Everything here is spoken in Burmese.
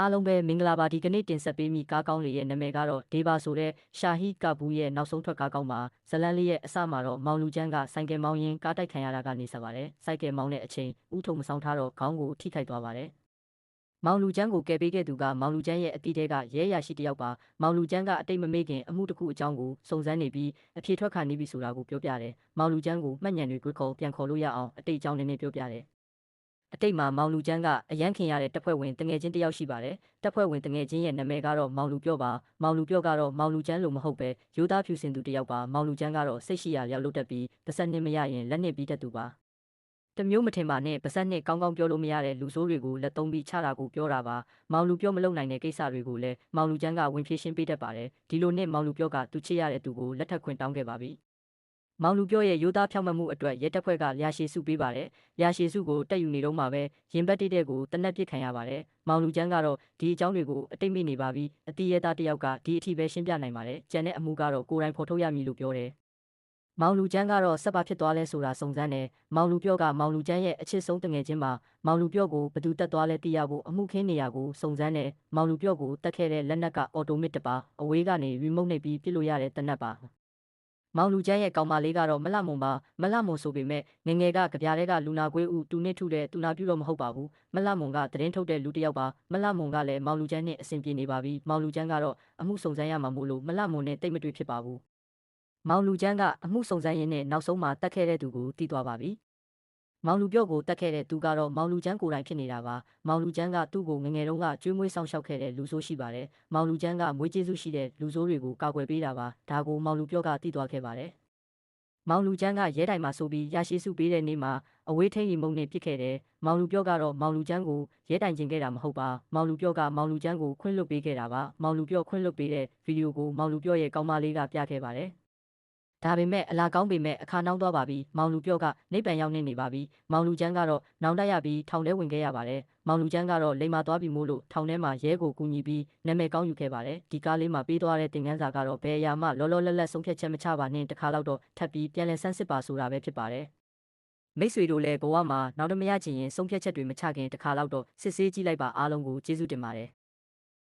အားလုံးပဲမင်္ဂလာပါဒီကနေ့တင်ဆက်ပေးမိကားကောင်းလေးရဲ့နာမည်ကတော့ဒေဘာဆိုတဲ့ရှာဟီကဘူးရဲ့နောက်ဆုံးထွက်ကားကောင်းမှာဇလန်လေးရဲ့အစမှာတော့မောင်လူချမ်းကစိုက်ကယ်မောင်းရင်းကားတိုက်ခံရတာကနေဆက်ပါတယ်စိုက်ကယ်မောင်းတဲ့အချိန်ဥထုံမဆောင်ထားတော့ခေါင်းကိုထိခိုက်သွားပါတယ်မောင်လူချမ်းကိုကယ်ပေးခဲ့သူကမောင်လူချမ်းရဲ့အတီးတဲကရဲရရှိတယောက်ပါမောင်လူချမ်းကအတိတ်မမေ့ခင်အမှုတစ်ခုအကြောင်းကိုစုံစမ်းနေပြီးအဖြေထွက်ခါနေပြီဆိုတာကိုပြောပြတယ်မောင်လူချမ်းကိုမှတ်ဉာဏ်တွေကိုပြန်ခေါ်လို့ရအောင်အတိတ်အကြောင်းနည်းနည်းပြောပြတယ်အတိတ်မှာမောင်လူချမ်းကအရန်ခင်ရတဲ့တပ်ဖွဲ့ဝင်တငယ်ချင်းတယောက်ရှိပါတယ်တပ်ဖွဲ့ဝင်တငယ်ချင်းရဲ့နာမည်ကတော့မောင်လူပြော့ပါမောင်လူပြော့ကတော့မောင်လူချမ်းလို့မဟုတ်ပဲရိုးသားဖြူစင်သူတယောက်ပါမောင်လူချမ်းကတော့စိတ်ရှိရာရောက်လို့တက်ပြီးပါစက်နှစ်မရရင်လက်နှစ်ပြီးတတ်သူပါတမျိုးမထင်ပါနဲ့ပါစက်နှစ်ကောင်းကောင်းပြောလို့မရတဲ့လူဆိုးတွေကိုလက်သုံးပြီးချတာကိုပြောတာပါမောင်လူပြော့မလုံနိုင်တဲ့ကိစ္စတွေကိုလည်းမောင်လူချမ်းကဝင်ဖြေရှင်းပေးတတ်ပါတယ်ဒီလိုနဲ့မောင်လူပြော့ကသူချစ်ရတဲ့သူကိုလက်ထပ်ခွင့်တောင်းခဲ့ပါပြီမောင်လူပြော့ရဲ့ရိုးသားဖြောင့်မတ်မှုအတွက်ရဲတပ်ဖွဲ့ကလျာရှည်စုပေးပါတယ်။လျာရှည်စုကိုတက်ယူနေတော့မှပဲရင်ဘတ်တိတဲ့ကိုတနက်ပစ်ခံရပါတယ်။မောင်လူချမ်းကတော့ဒီအကြောင်းတွေကိုအတိတ်မိနေပါပြီ။အတီးရဲသားတယောက်ကဒီအထိပဲရှင်းပြနိုင်ပါတယ်။ကျန်တဲ့အမှုကတော့ကိုယ်တိုင်ဖော်ထုတ်ရမည်လို့ပြောတယ်။မောင်လူချမ်းကတော့ဆက်ပါဖြစ်သွားလဲဆိုတာစုံစမ်းတယ်။မောင်လူပြော့ကမောင်လူချမ်းရဲ့အချစ်ဆုံးတငယ်ချင်းပါ။မောင်လူပြော့ကိုဘသူတက်သွားလဲသိရဖို့အမှုခင်းနေရကိုစုံစမ်းတယ်။မောင်လူပြော့ကိုတက်ခဲ့တဲ့လက်နက်ကအော်တိုမက်တစ်ပါအဝေးကနေရီမုတ်နှိပ်ပြီးပစ်လို့ရတဲ့တနက်ပါမောင်လူချမ်းရဲ့ကောင်မလေးကတော့မလှမုံပါမလှမုံဆိုပေမဲ့ငငယ်ကကြပြားတဲ့ကလူနာကွေးဦးတူနစ်ထုတဲ့တူနာပြူတော့မဟုတ်ပါဘူးမလှမုံကသတင်းထုတ်တဲ့လူတစ်ယောက်ပါမလှမုံကလည်းမောင်လူချမ်းနဲ့အဆင်ပြေနေပါပြီမောင်လူချမ်းကတော့အမှုစုံစမ်းရမှာမို့လို့မလှမုံနဲ့တိတ်မတွေ့ဖြစ်ပါဘူးမောင်လူချမ်းကအမှုစုံစမ်းရင်းနဲ့နောက်ဆုံးမှာတတ်ခဲ့တဲ့သူကိုတီးသွားပါပြီမောင်လူပြော့ကိုတတ်ခဲ့တဲ့သူကတော့မောင်လူချမ်းကိုယ်တိုင်ဖြစ်နေတာပါမောင်လူချမ်းကသူ့ကိုငငယ်တုန်းကကျွေးမွေးဆောင်ရှောက်ခဲ့တဲ့လူဆိုးရှိပါတယ်မောင်လူချမ်းကမွေးကျေးဇူးရှိတဲ့လူဆိုးတွေကိုကာကွယ်ပေးတာပါဒါကိုမောင်လူပြော့ကတီးသွားခဲ့ပါတယ်မောင်လူချမ်းကရဲတိုင်မှာဆိုပြီးရရှိစုပေးတဲ့နေ့မှာအဝေးထိန်ရီမုံနဲ့ပြစ်ခဲ့တယ်။မောင်လူပြော့ကတော့မောင်လူချမ်းကိုရဲတိုင်ကျင်ခဲ့တာမဟုတ်ပါ။မောင်လူပြော့ကမောင်လူချမ်းကိုခွင့်လွှတ်ပေးခဲ့တာပါ။မောင်လူပြော့ခွင့်လွှတ်ပေးတဲ့ဗီဒီယိုကိုမောင်လူပြော့ရဲ့ကောင်မလေးကပြခဲ့ပါတယ်။ဒါပေမဲ့အလားကောင်းပေမဲ့အခါနှောင်းသွားပါပြီ။မောင်လူပြော့ကနိဗ္ဗာန်ရောက်နေပါပြီ။မောင်လူချမ်းကတော့နောင်တရပြီးထောင်ထဲဝင်ခဲ့ရပါတယ်။မောင်လူချမ်းကတော့လိမ်မာသွားပြီမို့လို့ထောင်ထဲမှာရဲကိုကူညီပြီးနာမည်ကောင်းယူခဲ့ပါတယ်။ဒီကားလေးမှာပေးသွားတဲ့သင်ခန်းစာကတော့ဘယ်အရာမှလောလောလတ်လတ်ဆုံးဖြတ်ချက်မချပါနဲ့တခါတော့ထပ်ပြီးပြန်လည်ဆန်းစစ်ပါဆိုတာပဲဖြစ်ပါတယ်။မိတ်ဆွေတို့လည်းဘဝမှာနောက်တမရချင်ရင်ဆုံးဖြတ်ချက်တွေမချခင်တခါတော့စစ်ဆေးကြည့်လိုက်ပါအားလုံးကိုကျေးဇူးတင်ပါတယ်